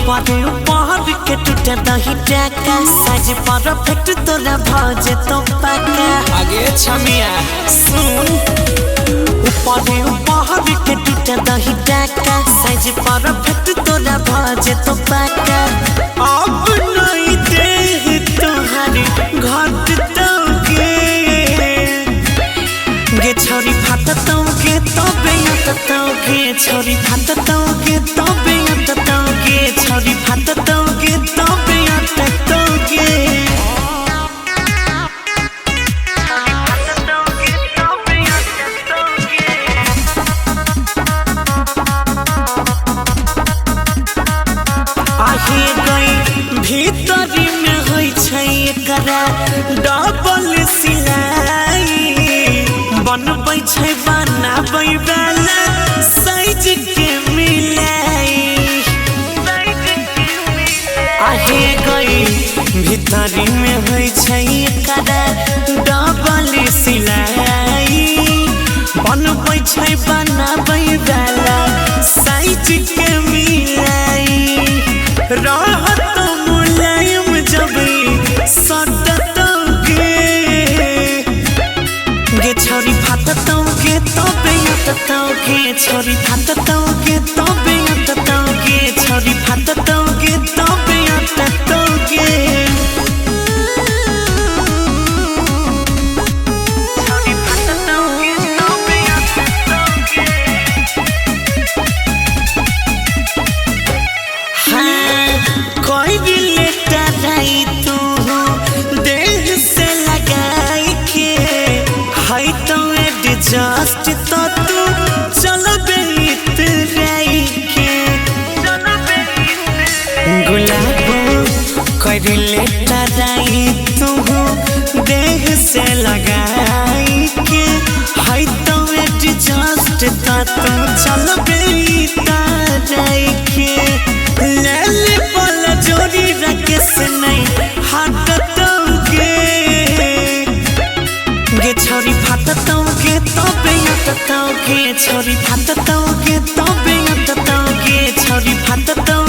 ऊपर ऊपर के टूटे दही टाका साइज परफेक्ट तोरा भजे तो पाका आगे छमिया सुन ऊपर ऊपर के टूटे दही टाका साइज परफेक्ट तोरा भजे तो पाका अब नहीं दे तुम्हारी घटतोगे गे छोरी फाटतोगे तबे अटतोगे छोरी फाटतोगे तबे अटतोगे छोरी फाटतोगे तबे अटतोगे आहे गई भीतरी में होई छै एकरा डबल सिलाई बनबै छै बनाबै वाला साइज के मिलाई आहे गई भीतरी में होई छै एकरा डबल सिलाई बनबै छै बनाबै वाला साइज के मिलाई राहत मुलायम जबी सटतोगे गे छोरी फाटतोगे तबे अटतोगे छोरी फाटतोगे तबे अटतोगे छोरी फाटतोगे तबे अटतोगे कोई भी लेता नहीं तू देह से लगाई के हाई तो एडजस्ट तो तू चलो बेत रही के गुलाबो कोई लेता नहीं तू देह से लगाई के हाई तो एडजस्ट तो तू चलो बेत रही के ले बोला जोड़ी रकेस नहीं हटतोगे गे छोरी फाटतोगे तबे अटतोगे छोरी फाटतोगे तबे अटतोगे छोरी फाटतोगे